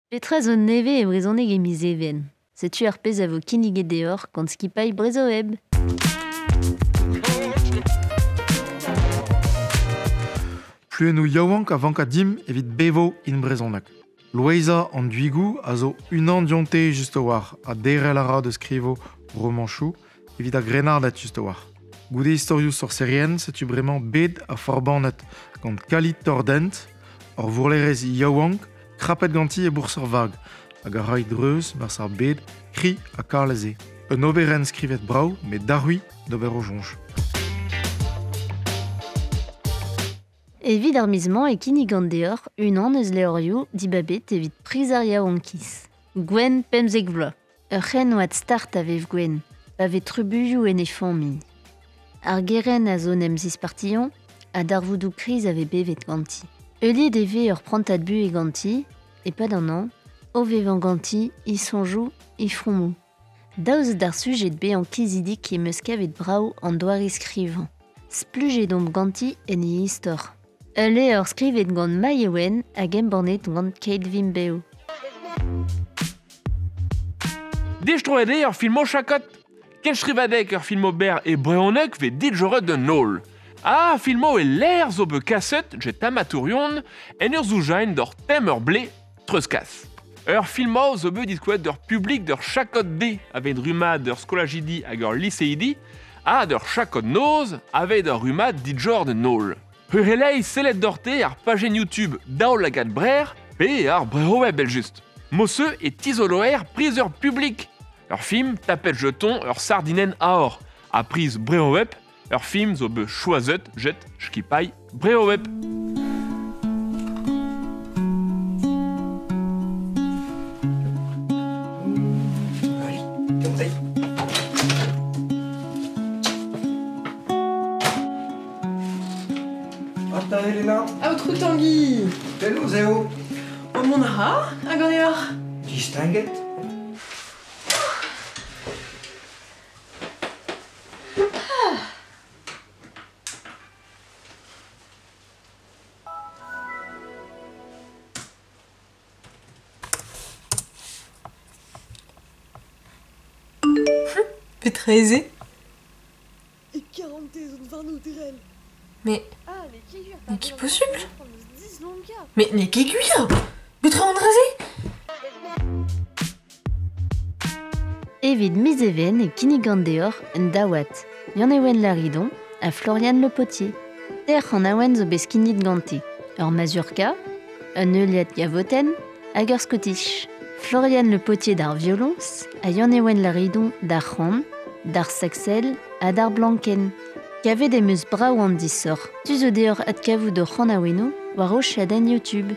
Petra zo neve e brezhoneg e miz even. Setu ar pezh a vo kinniget deoc'h gant skipailh Brezoeb. Pluennoù yaouank a vanka dim evit bevo in brezhoneg. Louisa an duigou a zo unan dionte just war a derel a ra de skrivo romanchou evit a grenardet just war. Goude historioù sorcerien setu bremañ bed a forbanet gant kalit tordent or vourlerez yaouank krapet ganti e bourseur vag hag a rai dreuz mars ar bed kri a karleze. Un oberen skrivet brau met darui d'ober o jonj. Evit ar mizman e kinnig gant deoc'h unan eus leorioù dibabet evit priz ar yaouankiz. Gwen pemzek vloaz. Ur c'hen oad start a vev Gwen, pa vet trubulioù en e familh. Ar geren a zo nem zispartillon, a darvoudou kriz a ve bevet ganti. Euliet e ve ur prantad bu e ganti, e pad an an, o vevan ganti, i sonjou, i fromou. Daouz d'ar sujet be an kizidik e meus kavet brau an doari skrivan. Splujet omp ganti en e istor. Eule ur skrivet gant Maiewen hag embornet gant Kate Vimbeo. Destro-ede ur filmo chakot. Ken srivadek ur filmo ber e breonek ve dit joret de nol. Ah, filmo e l'air zo be kaset, jet amatourion, en ur zoujain d'or tem ur ble, treuskas. Ur filmo zo be diskouet d'ur publik d'ur chakot D avec ruma d'ur skolajidi hag ur liseidi, a d'ur chakot noz avec ur ruma dit jor de nol. Ur elei selet dorte ar pagen YouTube daol lagat brer, pe ar breroeb el just. Mosseux et tizoloer prise ur publik. Ur film tapet jeton ur sardinen aor. A prise breroeb, ur film zo be choazet jet skipai breroeb. Helena. Outro Tanguy. Hello Zéo. O mon ha, hag an eo. Distinguet. Petra eze. E 40 zon varnout erel. Mais Mais qui possible? Mais n'est qu'aiguille. Petra an draze. Evit miz even e kinnig gant deoc'h un daouat. Yann ewen Laridon a Florian Le Potier. Dec'h an awen zo bez kinnig ganti. Ur mazurka, un euliad gavoten hag ur scottish. Florian Le Potier d'ar violons a Yann ewen Laridon d'ar c'hant, d'ar saxel a d'ar blanken. Kavet em eus brav an disor. Tu zo deoc'h ad kavout d'ur c'hant a-weno war o chadenn YouTube.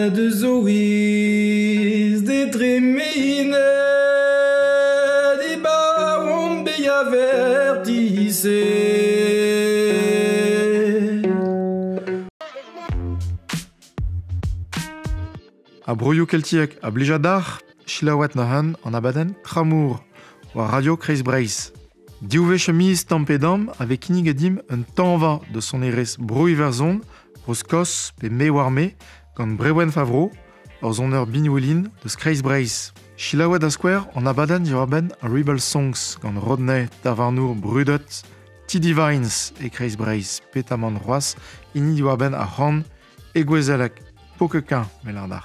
De Zoïs, des trémines, des barons avertissés. A broioù keltiek a blijadar, chilawet na han an abaden kramour war radio Kreis Breis. Diouve chemise tampedam avec kinnig edim un tanva de son erez brouy verzon, pros kos pe me war me, gant brewen favro, ur zon ur binwelin de Kreis Breis. Chilawet a square an abaden diwaben a Rebel Songs gant Rodney, Tavarnour, Brudot, Tiddy Vines e Kreis Breis, petamant roas, ini diwaben a c'han e gwezelek, pokekin melardar.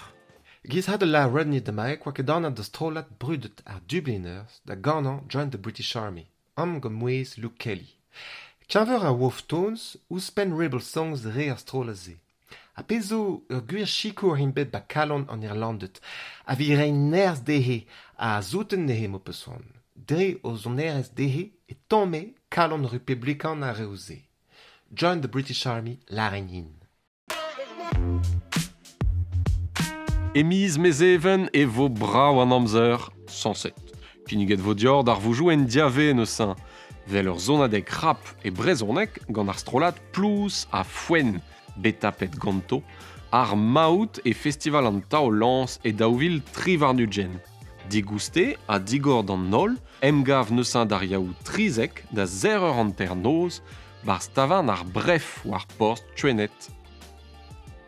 Giz had la Rodney de mai quoique dan de strolat brudet ar Dubliners da ganan joined the British Army, am gomwez Luke Kelly. Kaver a Wolf Tones ouspen Rebel Songs re ar strolaze. A pezo ur gwir chiko ar himbet ba kalon an Irlandet, a vi rein nerz dehe a zouten nehe mo peson. Dre o zon nerz dehe e tome kalon republikan a reouze. Join the British Army la reinin. Emiz mez even e vo brav an amzer, 107. Kiniget vodior d'ar voujou en diave neuze, vel ur zonadeg rap e brezhoneg gant ar strolat plus a fouen, betapet ganto, ar maout e festival an tao lans e daouvil tri varnugen. Digouste a digor d'an nol, emgav neuze d'ar yaou trizek da 0 eur an ter noz, bar stavan ar bref ou ar post truenet.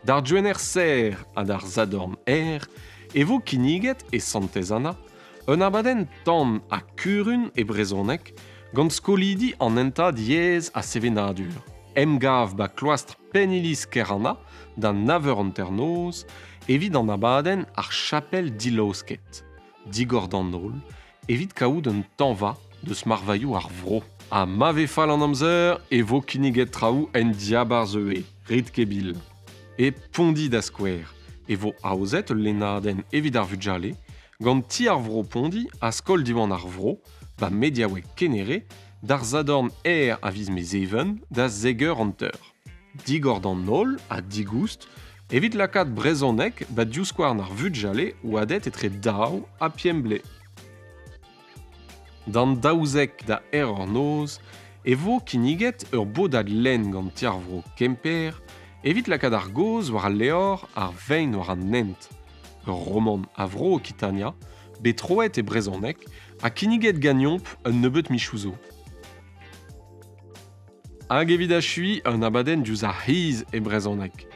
D'ar duener ser a d'ar zadorn e vo kiniget e santezana, un abaden tan a kurun e brezhoneg gant skolidi an enta diez a sevenadur. Emgav ba kloastr penilis kerana da 9 eur an ter noz, evit an abaden ar chapel dilausket. Digor d'an nol, evit kaout un tanva deus marvailloù ar vro. A mave fall an amzer e vo kiniget traoù en diabar zeue, rit kebil. E pondi da skouer, e vo aozet lenaden evit ar vugale, gant ti ar vro pondi a skol diwan ar vro, ba mediaouek kenere, d'ar zadorn a viz me even da 6 eur an teur. Digor d'an nol a digoust, evit lakaat brezhoneg ba diouskouarn ar vugale ou adet etre daou a piemble. Dan daouzek da ur noz, e vo kiniget ur bodad len gant ti ar vro kemper, evit lakaat ar goz war al leor ar vein war an nent. Ur roman a vro o Kitania, betroet e brezhoneg, a kiniget gagnomp un nebeut michouzo. Hag evit a chui un abaden diouz ar hiz e brezhoneg.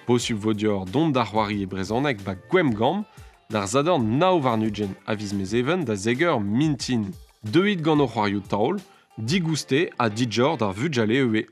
Posub vodior dont d'ar c'hoari e brezhoneg ba gwem gam, d'ar zadorn naou varnugen a viz me even da 6 eur mintin. Deuit gant o c'hoarioù taol, digouste a dijor d'ar vugale ue.